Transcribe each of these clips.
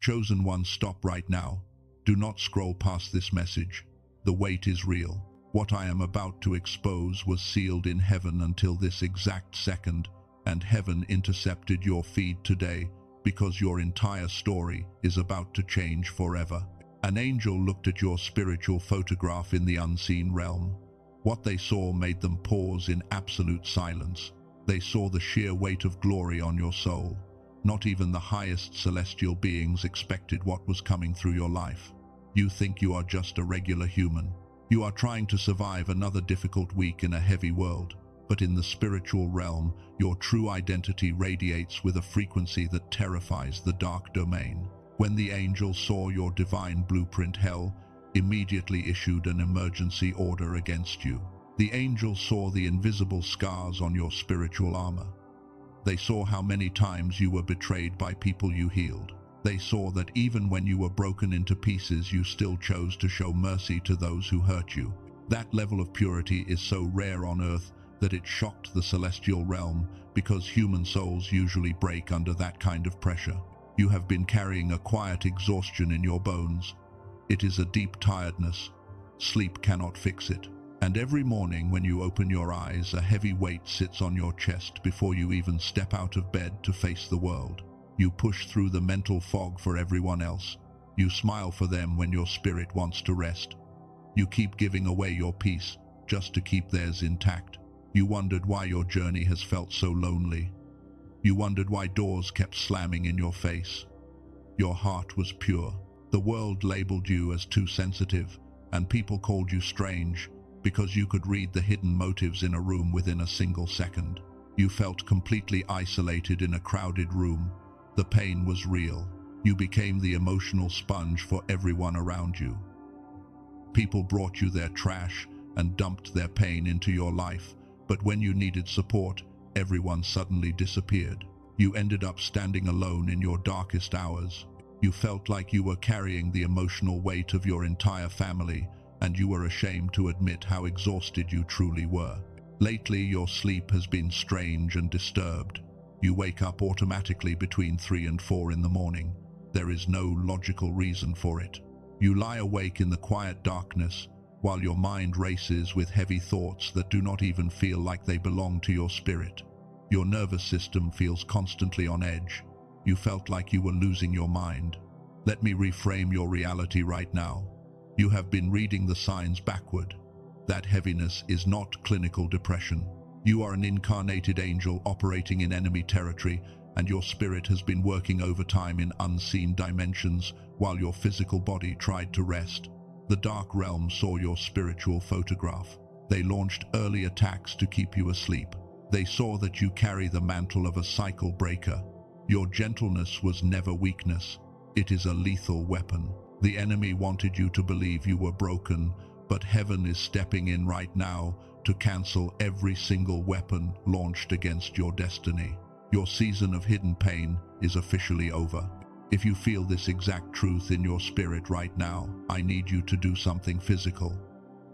Chosen one, stop right now. Do not scroll past this message. The weight is real. What I am about to expose was sealed in heaven until this exact second, and heaven intercepted your feed today because your entire story is about to change forever. An angel looked at your spiritual photograph in the unseen realm. What they saw made them pause in absolute silence. They saw the sheer weight of glory on your soul. Not even the highest celestial beings expected what was coming through your life. You think you are just a regular human. You are trying to survive another difficult week in a heavy world. But in the spiritual realm, your true identity radiates with a frequency that terrifies the dark domain. When the angel saw your divine blueprint, hell immediately issued an emergency order against you. The angel saw the invisible scars on your spiritual armor. They saw how many times you were betrayed by people you healed. They saw that even when you were broken into pieces, you still chose to show mercy to those who hurt you. That level of purity is so rare on earth that it shocked the celestial realm, because human souls usually break under that kind of pressure. You have been carrying a quiet exhaustion in your bones. It is a deep tiredness. Sleep cannot fix it. And every morning when you open your eyes, a heavy weight sits on your chest before you even step out of bed to face the world. You push through the mental fog for everyone else. You smile for them when your spirit wants to rest. You keep giving away your peace just to keep theirs intact. You wondered why your journey has felt so lonely. You wondered why doors kept slamming in your face. Your heart was pure. The world labeled you as too sensitive, and people called you strange because you could read the hidden motives in a room within a single second. You felt completely isolated in a crowded room. The pain was real. You became the emotional sponge for everyone around you. People brought you their trash and dumped their pain into your life, but when you needed support, everyone suddenly disappeared. You ended up standing alone in your darkest hours. You felt like you were carrying the emotional weight of your entire family, and you were ashamed to admit how exhausted you truly were. Lately, your sleep has been strange and disturbed. You wake up automatically between 3 and 4 in the morning. There is no logical reason for it. You lie awake in the quiet darkness, while your mind races with heavy thoughts that do not even feel like they belong to your spirit. Your nervous system feels constantly on edge. You felt like you were losing your mind. Let me reframe your reality right now. You have been reading the signs backward. That heaviness is not clinical depression. You are an incarnated angel operating in enemy territory, and your spirit has been working overtime in unseen dimensions while your physical body tried to rest. The dark realm saw your spiritual photograph. They launched early attacks to keep you asleep. They saw that you carry the mantle of a cycle breaker. Your gentleness was never weakness. It is a lethal weapon. The enemy wanted you to believe you were broken, but heaven is stepping in right now to cancel every single weapon launched against your destiny. Your season of hidden pain is officially over. If you feel this exact truth in your spirit right now, I need you to do something physical.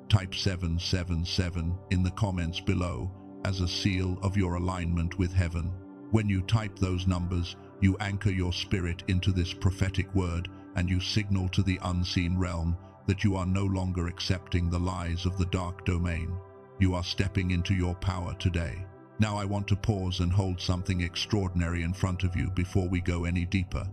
Type 777 in the comments below as a seal of your alignment with heaven. When you type those numbers, you anchor your spirit into this prophetic word, and you signal to the unseen realm that you are no longer accepting the lies of the dark domain. You are stepping into your power today. Now I want to pause and hold something extraordinary in front of you before we go any deeper.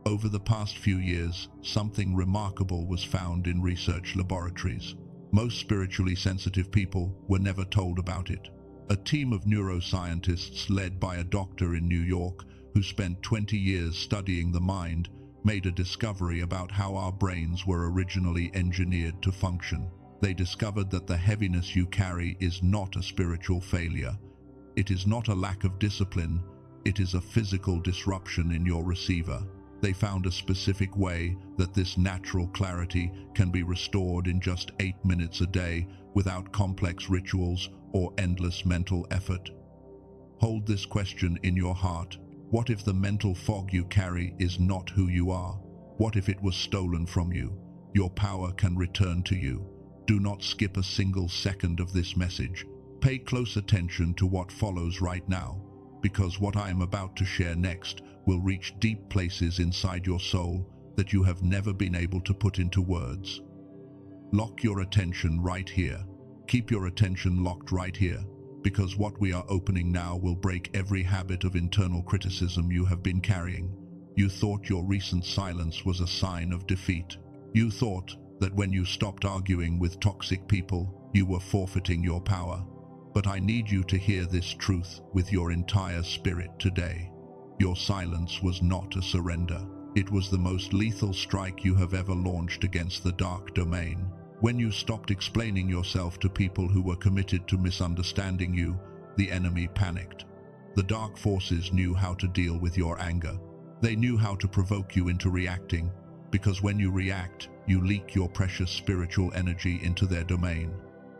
Over the past few years, something remarkable was found in research laboratories. Most spiritually sensitive people were never told about it. A team of neuroscientists led by a doctor in New York who spent 20 years studying the mind made a discovery about how our brains were originally engineered to function. They discovered that the heaviness you carry is not a spiritual failure. It is not a lack of discipline. It is a physical disruption in your receiver. They found a specific way that this natural clarity can be restored in just 8 minutes a day without complex rituals or endless mental effort. Hold this question in your heart. What if the mental fog you carry is not who you are? What if it was stolen from you? Your power can return to you. Do not skip a single second of this message. Pay close attention to what follows right now, because what I am about to share next will reach deep places inside your soul that you have never been able to put into words. Lock your attention right here. Keep your attention locked right here, because what we are opening now will break every habit of internal criticism you have been carrying. You thought your recent silence was a sign of defeat. You thought that when you stopped arguing with toxic people, you were forfeiting your power. But I need you to hear this truth with your entire spirit today. Your silence was not a surrender. It was the most lethal strike you have ever launched against the dark domain. When you stopped explaining yourself to people who were committed to misunderstanding you, the enemy panicked. The dark forces knew how to deal with your anger. They knew how to provoke you into reacting, because when you react, you leak your precious spiritual energy into their domain.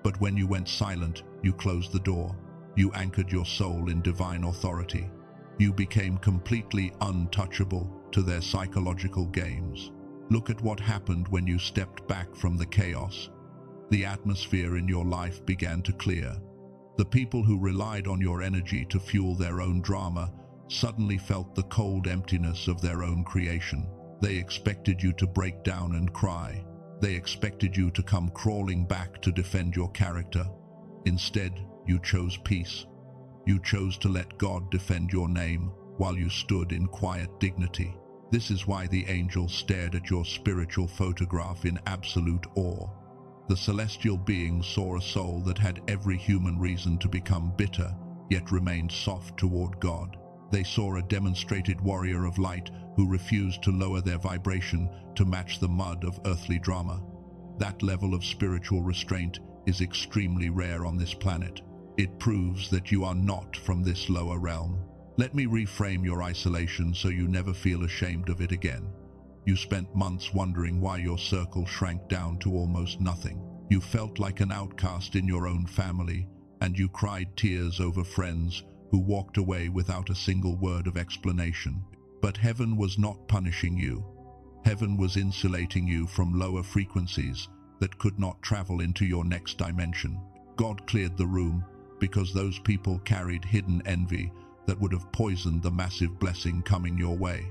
But when you went silent, you closed the door. You anchored your soul in divine authority. You became completely untouchable to their psychological games. Look at what happened when you stepped back from the chaos. The atmosphere in your life began to clear. The people who relied on your energy to fuel their own drama suddenly felt the cold emptiness of their own creation. They expected you to break down and cry. They expected you to come crawling back to defend your character. Instead, you chose peace. You chose to let God defend your name while you stood in quiet dignity. This is why the angels stared at your spiritual photograph in absolute awe. The celestial beings saw a soul that had every human reason to become bitter, yet remained soft toward God. They saw a demonstrated warrior of light who refused to lower their vibration to match the mud of earthly drama. That level of spiritual restraint is extremely rare on this planet. It proves that you are not from this lower realm. Let me reframe your isolation so you never feel ashamed of it again. You spent months wondering why your circle shrank down to almost nothing. You felt like an outcast in your own family, and you cried tears over friends who walked away without a single word of explanation. But heaven was not punishing you. Heaven was insulating you from lower frequencies that could not travel into your next dimension. God cleared the room because those people carried hidden envy that would have poisoned the massive blessing coming your way.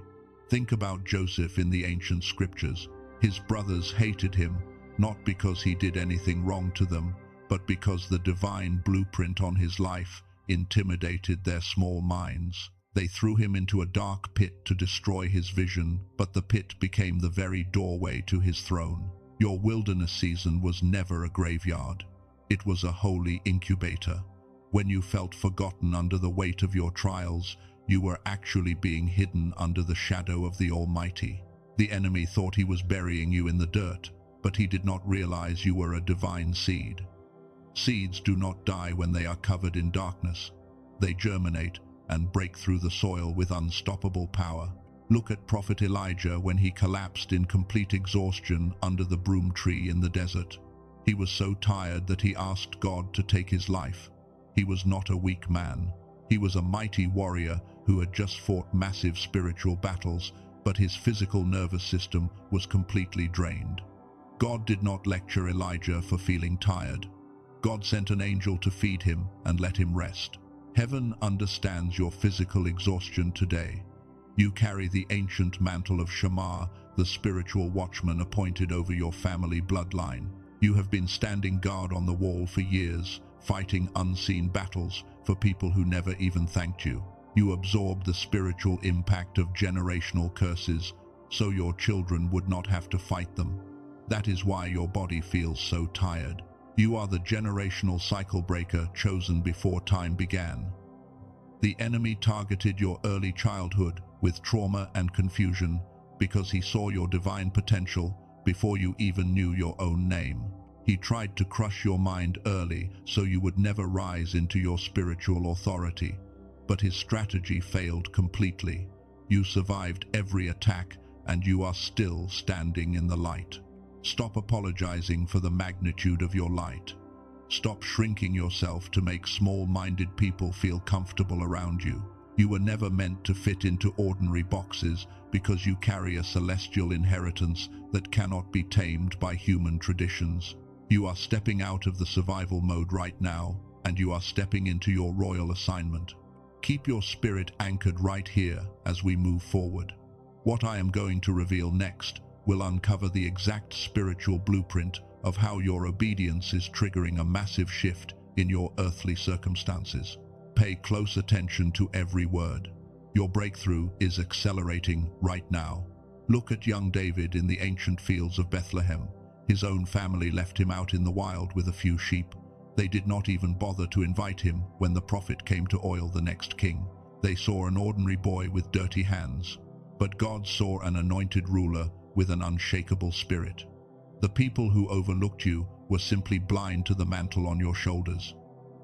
Think about Joseph in the ancient scriptures. His brothers hated him, not because he did anything wrong to them, but because the divine blueprint on his life intimidated their small minds. They threw him into a dark pit to destroy his vision, but the pit became the very doorway to his throne. Your wilderness season was never a graveyard. It was a holy incubator. When you felt forgotten under the weight of your trials, you were actually being hidden under the shadow of the Almighty. The enemy thought he was burying you in the dirt, but he did not realize you were a divine seed. Seeds do not die when they are covered in darkness. They germinate and break through the soil with unstoppable power. Look at Prophet Elijah when he collapsed in complete exhaustion under the broom tree in the desert. He was so tired that he asked God to take his life. He was not a weak man. He was a mighty warrior who had just fought massive spiritual battles, but his physical nervous system was completely drained. God did not lecture Elijah for feeling tired. God sent an angel to feed him and let him rest. Heaven understands your physical exhaustion today. You carry the ancient mantle of Shammah, the spiritual watchman appointed over your family bloodline. You have been standing guard on the wall for years, fighting unseen battles for people who never even thanked you. You absorbed the spiritual impact of generational curses, so your children would not have to fight them. That is why your body feels so tired. You are the generational cycle breaker chosen before time began. The enemy targeted your early childhood with trauma and confusion because he saw your divine potential before you even knew your own name. He tried to crush your mind early so you would never rise into your spiritual authority. But his strategy failed completely. You survived every attack, and you are still standing in the light. Stop apologizing for the magnitude of your light. Stop shrinking yourself to make small-minded people feel comfortable around you. You were never meant to fit into ordinary boxes because you carry a celestial inheritance that cannot be tamed by human traditions. You are stepping out of the survival mode right now, and you are stepping into your royal assignment. Keep your spirit anchored right here as we move forward. What I am going to reveal next will uncover the exact spiritual blueprint of how your obedience is triggering a massive shift in your earthly circumstances. Pay close attention to every word. Your breakthrough is accelerating right now. Look at young David in the ancient fields of Bethlehem. His own family left him out in the wild with a few sheep. They did not even bother to invite him when the prophet came to oil the next king. They saw an ordinary boy with dirty hands. But God saw an anointed ruler with an unshakable spirit. The people who overlooked you were simply blind to the mantle on your shoulders.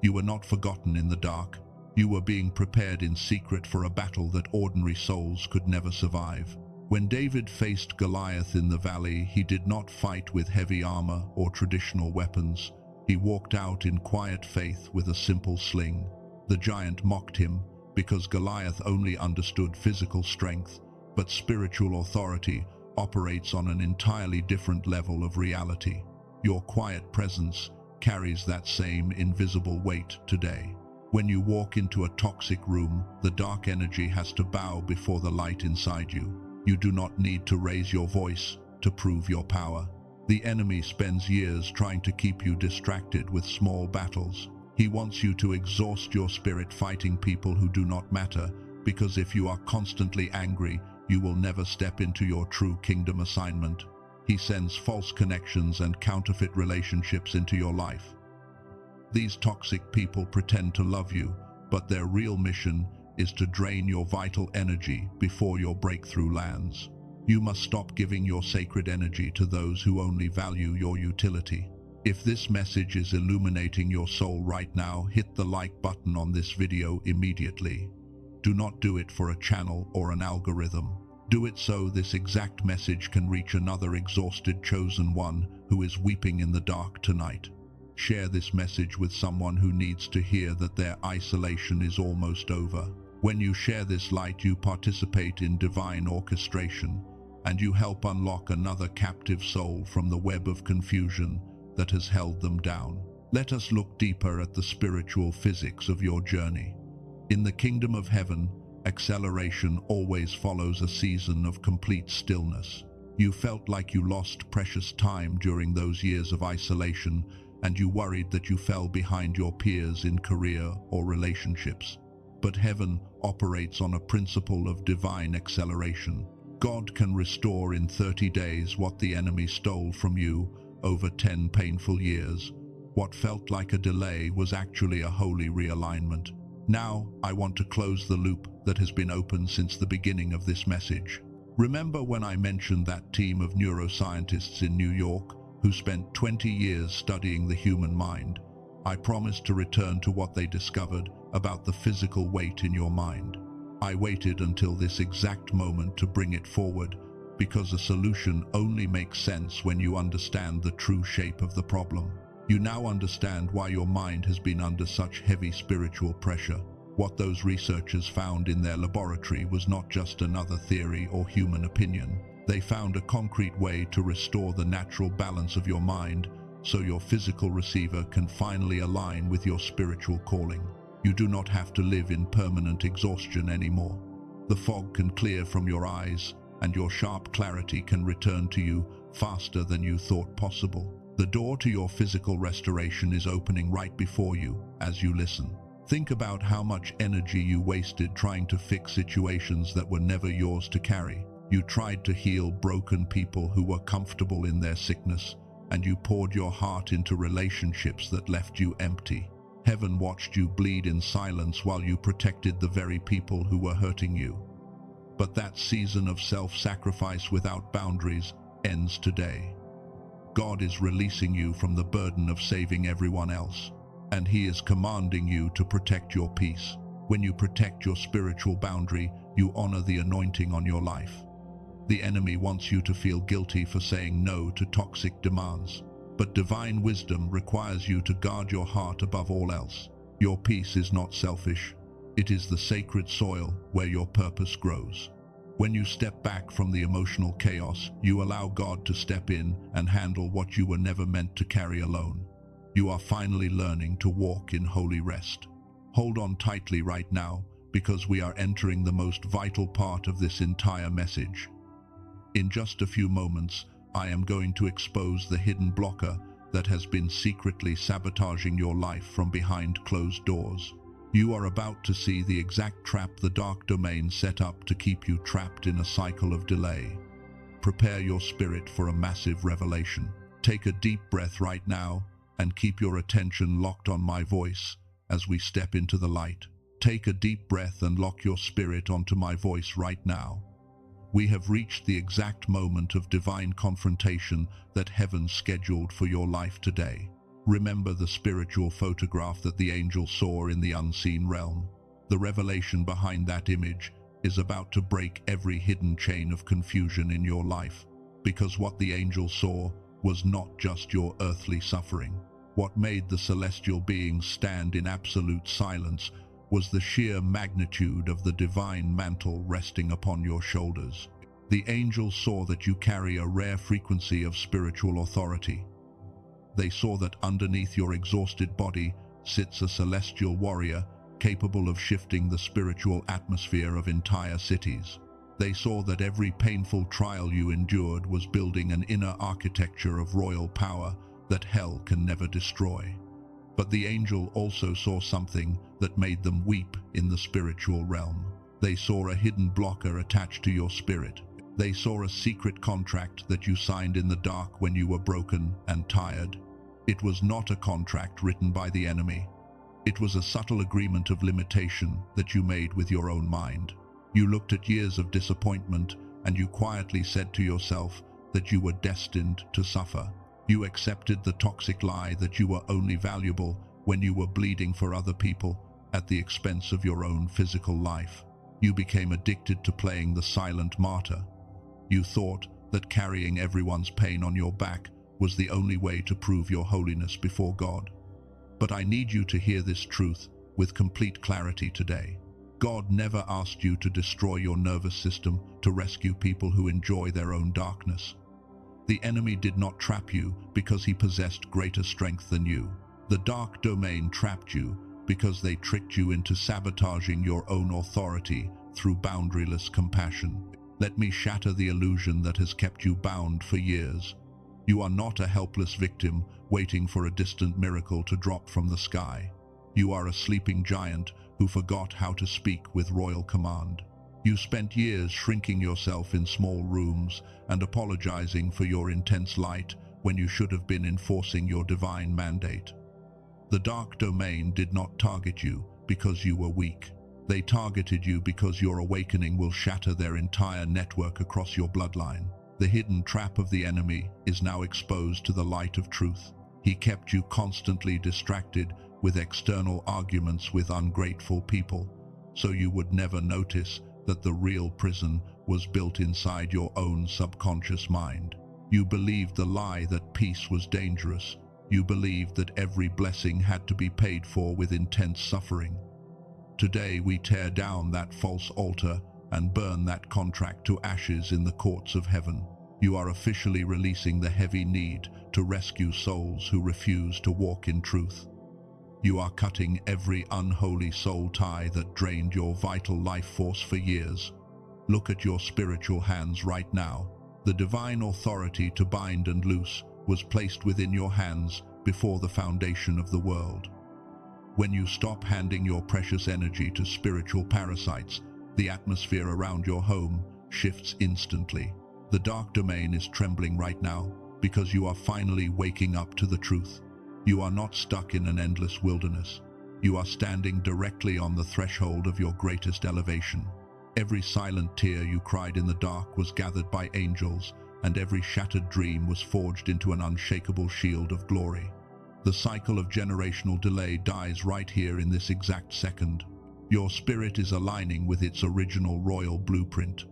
You were not forgotten in the dark. You were being prepared in secret for a battle that ordinary souls could never survive. When David faced Goliath in the valley, he did not fight with heavy armor or traditional weapons. He walked out in quiet faith with a simple sling. The giant mocked him because Goliath only understood physical strength, but spiritual authority operates on an entirely different level of reality. Your quiet presence carries that same invisible weight today. When you walk into a toxic room, the dark energy has to bow before the light inside you. You do not need to raise your voice to prove your power. The enemy spends years trying to keep you distracted with small battles. He wants you to exhaust your spirit fighting people who do not matter, because if you are constantly angry, you will never step into your true kingdom assignment. He sends false connections and counterfeit relationships into your life. These toxic people pretend to love you, but their real mission is to drain your vital energy before your breakthrough lands. You must stop giving your sacred energy to those who only value your utility. If this message is illuminating your soul right now, hit the like button on this video immediately. Do not do it for a channel or an algorithm. Do it so this exact message can reach another exhausted chosen one who is weeping in the dark tonight. Share this message with someone who needs to hear that their isolation is almost over. When you share this light, you participate in divine orchestration, and you help unlock another captive soul from the web of confusion that has held them down. Let us look deeper at the spiritual physics of your journey. In the kingdom of heaven, acceleration always follows a season of complete stillness. You felt like you lost precious time during those years of isolation, and you worried that you fell behind your peers in career or relationships. But heaven operates on a principle of divine acceleration. God can restore in 30 days what the enemy stole from you over 10 painful years. What felt like a delay was actually a holy realignment. Now, I want to close the loop that has been open since the beginning of this message. Remember when I mentioned that team of neuroscientists in New York who spent 20 years studying the human mind? I promised to return to what they discovered about the physical weight in your mind. I waited until this exact moment to bring it forward, because a solution only makes sense when you understand the true shape of the problem. You now understand why your mind has been under such heavy spiritual pressure. What those researchers found in their laboratory was not just another theory or human opinion. They found a concrete way to restore the natural balance of your mind so your physical receiver can finally align with your spiritual calling. You do not have to live in permanent exhaustion anymore. The fog can clear from your eyes, and your sharp clarity can return to you faster than you thought possible. The door to your physical restoration is opening right before you as you listen. Think about how much energy you wasted trying to fix situations that were never yours to carry. You tried to heal broken people who were comfortable in their sickness, and you poured your heart into relationships that left you empty. Heaven watched you bleed in silence while you protected the very people who were hurting you. But that season of self-sacrifice without boundaries ends today. God is releasing you from the burden of saving everyone else, and He is commanding you to protect your peace. When you protect your spiritual boundary, you honor the anointing on your life. The enemy wants you to feel guilty for saying no to toxic demands, but divine wisdom requires you to guard your heart above all else. Your peace is not selfish. It is the sacred soil where your purpose grows. When you step back from the emotional chaos, you allow God to step in and handle what you were never meant to carry alone. You are finally learning to walk in holy rest. Hold on tightly right now, because we are entering the most vital part of this entire message. In just a few moments, I am going to expose the hidden blocker that has been secretly sabotaging your life from behind closed doors. You are about to see the exact trap the dark domain set up to keep you trapped in a cycle of delay. Prepare your spirit for a massive revelation. Take a deep breath right now and keep your attention locked on my voice as we step into the light. Take a deep breath and lock your spirit onto my voice right now. We have reached the exact moment of divine confrontation that heaven scheduled for your life today. Remember the spiritual photograph that the angel saw in the unseen realm. The revelation behind that image is about to break every hidden chain of confusion in your life, because what the angel saw was not just your earthly suffering. What made the celestial beings stand in absolute silence was the sheer magnitude of the divine mantle resting upon your shoulders. The angels saw that you carry a rare frequency of spiritual authority. They saw that underneath your exhausted body sits a celestial warrior capable of shifting the spiritual atmosphere of entire cities. They saw that every painful trial you endured was building an inner architecture of royal power that hell can never destroy. But the angel also saw something that made them weep in the spiritual realm. They saw a hidden blocker attached to your spirit. They saw a secret contract that you signed in the dark when you were broken and tired. It was not a contract written by the enemy. It was a subtle agreement of limitation that you made with your own mind. You looked at years of disappointment and you quietly said to yourself that you were destined to suffer. You accepted the toxic lie that you were only valuable when you were bleeding for other people at the expense of your own physical life. You became addicted to playing the silent martyr. You thought that carrying everyone's pain on your back was the only way to prove your holiness before God. But I need you to hear this truth with complete clarity today. God never asked you to destroy your nervous system to rescue people who enjoy their own darkness. The enemy did not trap you because he possessed greater strength than you. The dark domain trapped you because they tricked you into sabotaging your own authority through boundaryless compassion. Let me shatter the illusion that has kept you bound for years. You are not a helpless victim waiting for a distant miracle to drop from the sky. You are a sleeping giant who forgot how to speak with royal command. You spent years shrinking yourself in small rooms and apologizing for your intense light when you should have been enforcing your divine mandate. The dark domain did not target you because you were weak. They targeted you because your awakening will shatter their entire network across your bloodline. The hidden trap of the enemy is now exposed to the light of truth. He kept you constantly distracted with external arguments with ungrateful people, so you would never notice that the real prison was built inside your own subconscious mind. You believed the lie that peace was dangerous. You believed that every blessing had to be paid for with intense suffering. Today we tear down that false altar and burn that contract to ashes in the courts of heaven. You are officially releasing the heavy need to rescue souls who refuse to walk in truth. You are cutting every unholy soul tie that drained your vital life force for years. Look at your spiritual hands right now. The divine authority to bind and loose was placed within your hands before the foundation of the world. When you stop handing your precious energy to spiritual parasites, the atmosphere around your home shifts instantly. The dark domain is trembling right now because you are finally waking up to the truth. You are not stuck in an endless wilderness. You are standing directly on the threshold of your greatest elevation. Every silent tear you cried in the dark was gathered by angels, and every shattered dream was forged into an unshakable shield of glory. The cycle of generational delay dies right here in this exact second. Your spirit is aligning with its original royal blueprint.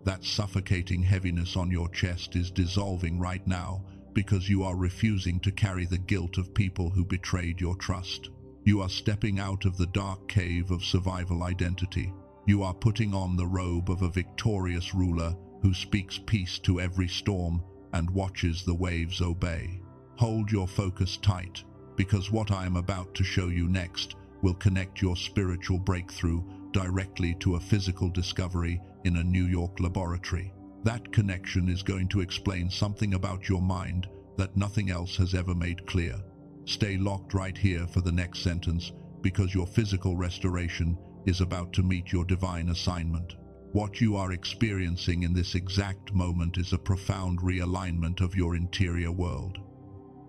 That suffocating heaviness on your chest is dissolving right now because you are refusing to carry the guilt of people who betrayed your trust. You are stepping out of the dark cave of survival identity. You are putting on the robe of a victorious ruler who speaks peace to every storm and watches the waves obey. Hold your focus tight, because what I am about to show you next will connect your spiritual breakthrough directly to a physical discovery in a New York laboratory. That connection is going to explain something about your mind that nothing else has ever made clear. Stay locked right here for the next sentence, because your physical restoration is about to meet your divine assignment. What you are experiencing in this exact moment is a profound realignment of your interior world.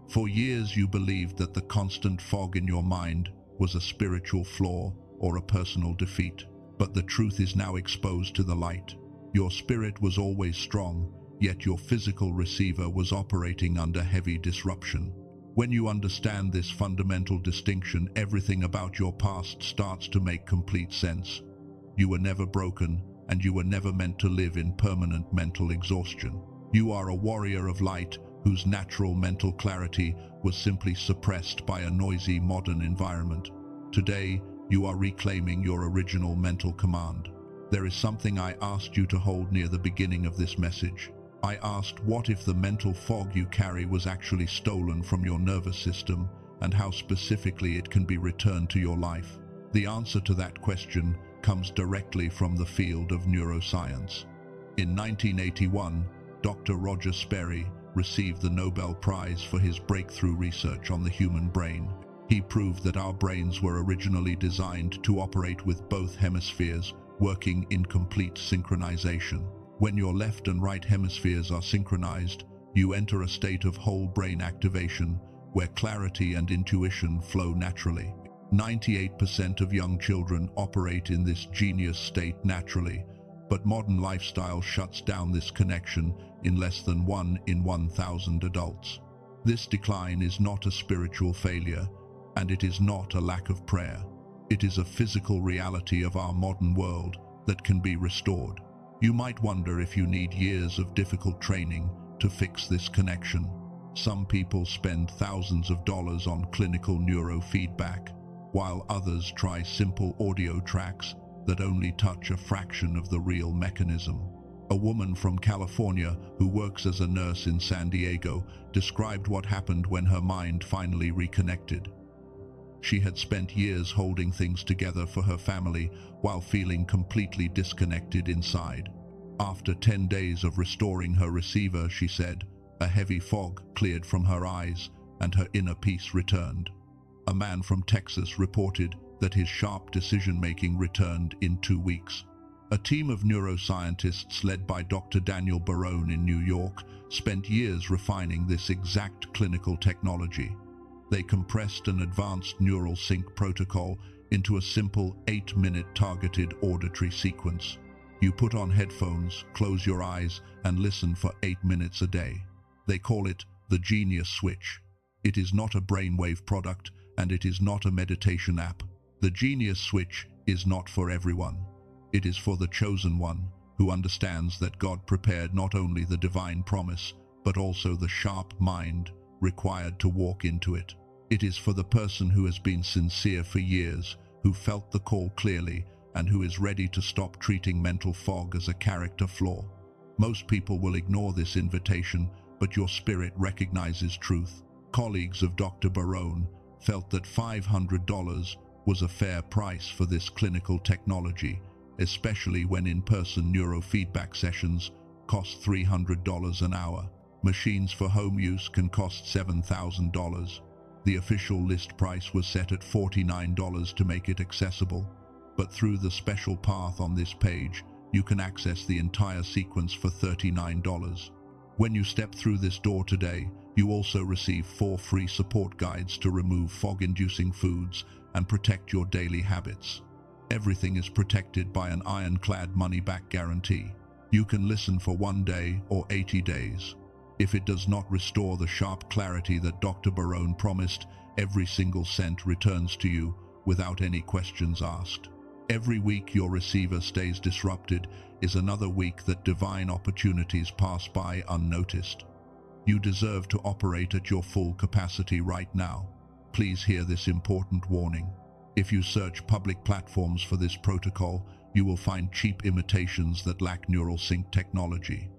For years you believed that the constant fog in your mind was a spiritual flaw or a personal defeat, but the truth is now exposed to the light. Your spirit was always strong, yet your physical receiver was operating under heavy disruption. When you understand this fundamental distinction, everything about your past starts to make complete sense. You were never broken, and you were never meant to live in permanent mental exhaustion. You are a warrior of light whose natural mental clarity was simply suppressed by a noisy modern environment. Today, you are reclaiming your original mental command. There is something I asked you to hold near the beginning of this message. I asked, what if the mental fog you carry was actually stolen from your nervous system, and how specifically it can be returned to your life? The answer to that question comes directly from the field of neuroscience. In 1981, Dr. Roger Sperry received the Nobel Prize for his breakthrough research on the human brain. He proved that our brains were originally designed to operate with both hemispheres working in complete synchronization. When your left and right hemispheres are synchronized, you enter a state of whole brain activation where clarity and intuition flow naturally. 98% of young children operate in this genius state naturally, but modern lifestyle shuts down this connection in less than 1 in 1,000 adults. This decline is not a spiritual failure, and it is not a lack of prayer. It is a physical reality of our modern world that can be restored. You might wonder if you need years of difficult training to fix this connection. Some people spend thousands of dollars on clinical neurofeedback, while others try simple audio tracks that only touch a fraction of the real mechanism. A woman from California who works as a nurse in San Diego described what happened when her mind finally reconnected. She had spent years holding things together for her family while feeling completely disconnected inside. After 10 days of restoring her receiver, she said, a heavy fog cleared from her eyes and her inner peace returned. A man from Texas reported that his sharp decision-making returned in 2 weeks. A team of neuroscientists led by Dr. Daniel Barone in New York spent years refining this exact clinical technology. They compressed an advanced neural sync protocol into a simple 8-minute targeted auditory sequence. You put on headphones, close your eyes, and listen for 8 minutes a day. They call it the Genius Switch. It is not a brainwave product, and it is not a meditation app. The Genius Switch is not for everyone. It is for the chosen one, who understands that God prepared not only the divine promise, but also the sharp mind required to walk into it. It is for the person who has been sincere for years, who felt the call clearly, and who is ready to stop treating mental fog as a character flaw. Most people will ignore this invitation, but your spirit recognizes truth. Colleagues of Dr. Barone felt that $500 was a fair price for this clinical technology, especially when in-person neurofeedback sessions cost $300 an hour. Machines for home use can cost $7,000. The official list price was set at $49 to make it accessible, but through the special path on this page, you can access the entire sequence for $39. When you step through this door today, you also receive 4 free support guides to remove fog-inducing foods and protect your daily habits. Everything is protected by an ironclad money-back guarantee. You can listen for 1 day or 80 days. If it does not restore the sharp clarity that Dr. Barone promised, every single cent returns to you without any questions asked. Every week your receiver stays disrupted is another week that divine opportunities pass by unnoticed. You deserve to operate at your full capacity right now. Please hear this important warning. If you search public platforms for this protocol, you will find cheap imitations that lack neural sync technology.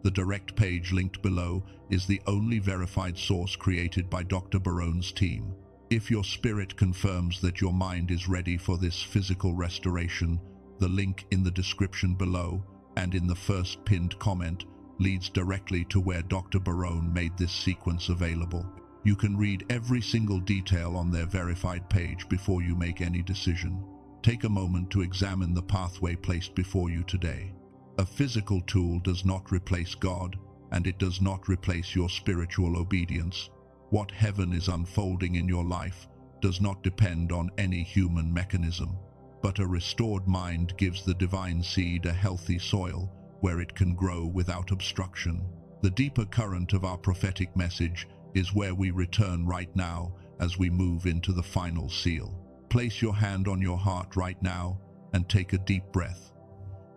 The direct page linked below is the only verified source created by Dr. Barone's team. If your spirit confirms that your mind is ready for this physical restoration, the link in the description below and in the first pinned comment leads directly to where Dr. Barone made this sequence available. You can read every single detail on their verified page before you make any decision. Take a moment to examine the pathway placed before you today. A physical tool does not replace God, and it does not replace your spiritual obedience. What heaven is unfolding in your life does not depend on any human mechanism, but a restored mind gives the divine seed a healthy soil where it can grow without obstruction. The deeper current of our prophetic message is where we return right now as we move into the final seal. Place your hand on your heart right now and take a deep breath.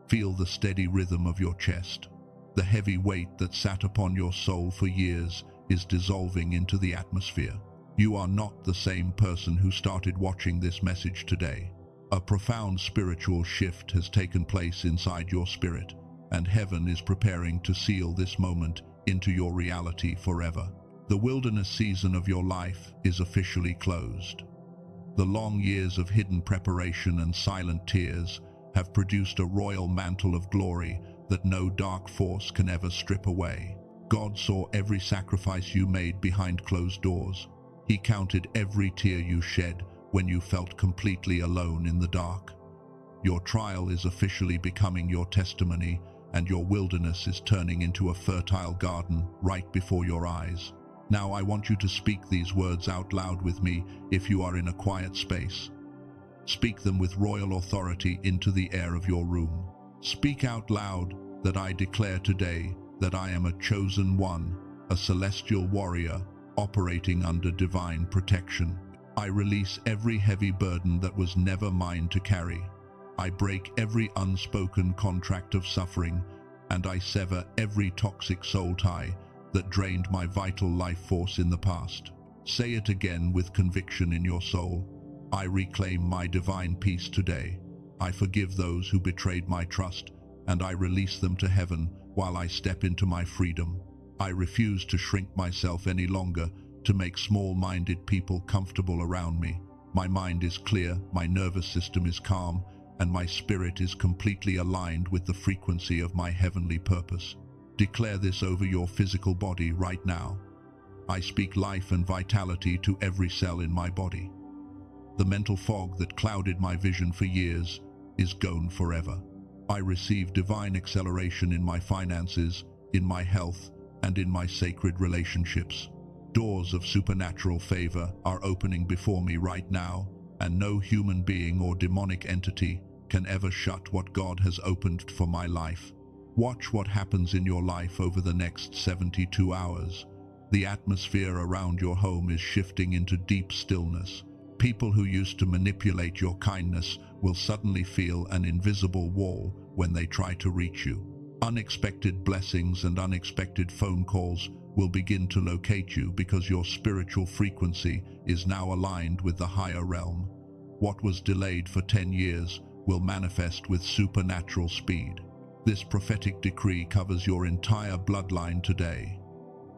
Feel the steady rhythm of your chest. The heavy weight that sat upon your soul for years is dissolving into the atmosphere. You are not the same person who started watching this message today. A profound spiritual shift has taken place inside your spirit, and heaven is preparing to seal this moment into your reality forever. The wilderness season of your life is officially closed. The long years of hidden preparation and silent tears have produced a royal mantle of glory that no dark force can ever strip away. God saw every sacrifice you made behind closed doors. He counted every tear you shed when you felt completely alone in the dark. Your trial is officially becoming your testimony, and your wilderness is turning into a fertile garden right before your eyes. Now I want you to speak these words out loud with me if you are in a quiet space. Speak them with royal authority into the air of your room. Speak out loud that I declare today that I am a chosen one, a celestial warrior operating under divine protection. I release every heavy burden that was never mine to carry. I break every unspoken contract of suffering, and I sever every toxic soul tie that drained my vital life force in the past. Say it again with conviction in your soul. I reclaim my divine peace today. I forgive those who betrayed my trust, and I release them to heaven while I step into my freedom. I refuse to shrink myself any longer to make small-minded people comfortable around me. My mind is clear, my nervous system is calm, and my spirit is completely aligned with the frequency of my heavenly purpose. Declare this over your physical body right now. I speak life and vitality to every cell in my body. The mental fog that clouded my vision for years is gone forever. I receive divine acceleration in my finances, in my health, and in my sacred relationships. Doors of supernatural favor are opening before me right now, and no human being or demonic entity can ever shut what God has opened for my life. Watch what happens in your life over the next 72 hours. The atmosphere around your home is shifting into deep stillness. People who used to manipulate your kindness will suddenly feel an invisible wall when they try to reach you. Unexpected blessings and unexpected phone calls will begin to locate you because your spiritual frequency is now aligned with the higher realm. What was delayed for 10 years will manifest with supernatural speed. This prophetic decree covers your entire bloodline today.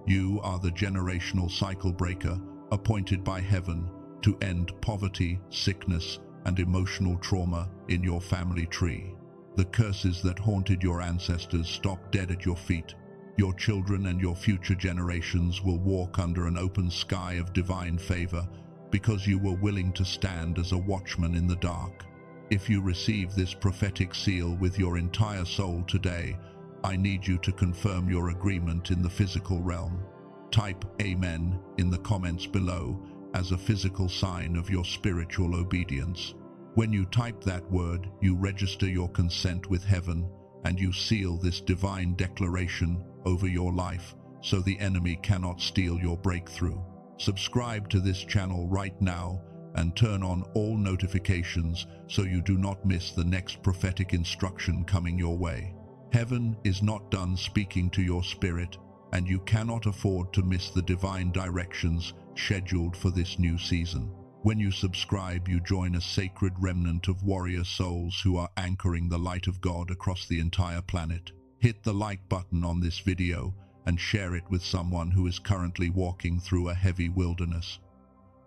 You are the generational cycle breaker appointed by heaven to end poverty, sickness, and emotional trauma in your family tree. The curses that haunted your ancestors stop dead at your feet. Your children and your future generations will walk under an open sky of divine favor because you were willing to stand as a watchman in the dark. If you receive this prophetic seal with your entire soul today, I need you to confirm your agreement in the physical realm. Type Amen in the comments below as a physical sign of your spiritual obedience. When you type that word, you register your consent with heaven and you seal this divine declaration over your life so the enemy cannot steal your breakthrough. Subscribe to this channel right now and turn on all notifications so you do not miss the next prophetic instruction coming your way. Heaven is not done speaking to your spirit, and you cannot afford to miss the divine directions scheduled for this new season. When you subscribe, you join a sacred remnant of warrior souls who are anchoring the light of God across the entire planet. Hit the like button on this video and share it with someone who is currently walking through a heavy wilderness.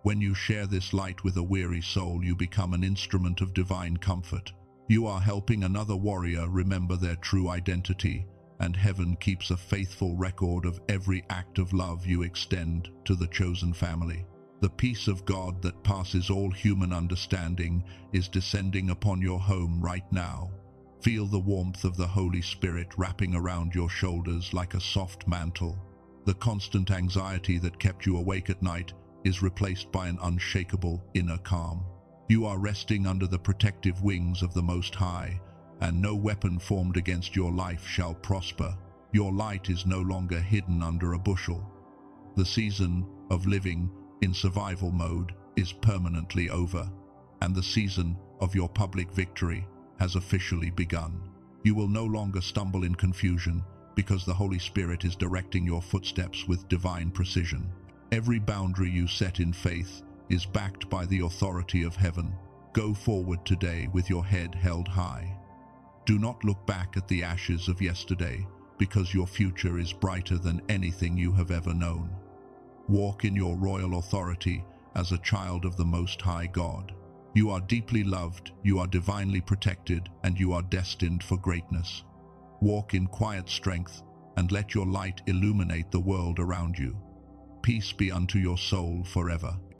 When you share this light with a weary soul, you become an instrument of divine comfort. You are helping another warrior remember their true identity, and heaven keeps a faithful record of every act of love you extend to the chosen family. The peace of God that passes all human understanding is descending upon your home right now. Feel the warmth of the Holy Spirit wrapping around your shoulders like a soft mantle. The constant anxiety that kept you awake at night is replaced by an unshakable inner calm. You are resting under the protective wings of the Most High, and no weapon formed against your life shall prosper. Your light is no longer hidden under a bushel. The season of living in survival mode is permanently over, and the season of your public victory has officially begun. You will no longer stumble in confusion because the Holy Spirit is directing your footsteps with divine precision. Every boundary you set in faith is backed by the authority of heaven. Go forward today with your head held high. Do not look back at the ashes of yesterday, because your future is brighter than anything you have ever known. Walk in your royal authority as a child of the Most High God. You are deeply loved, you are divinely protected, and you are destined for greatness. Walk in quiet strength and let your light illuminate the world around you. Peace be unto your soul forever.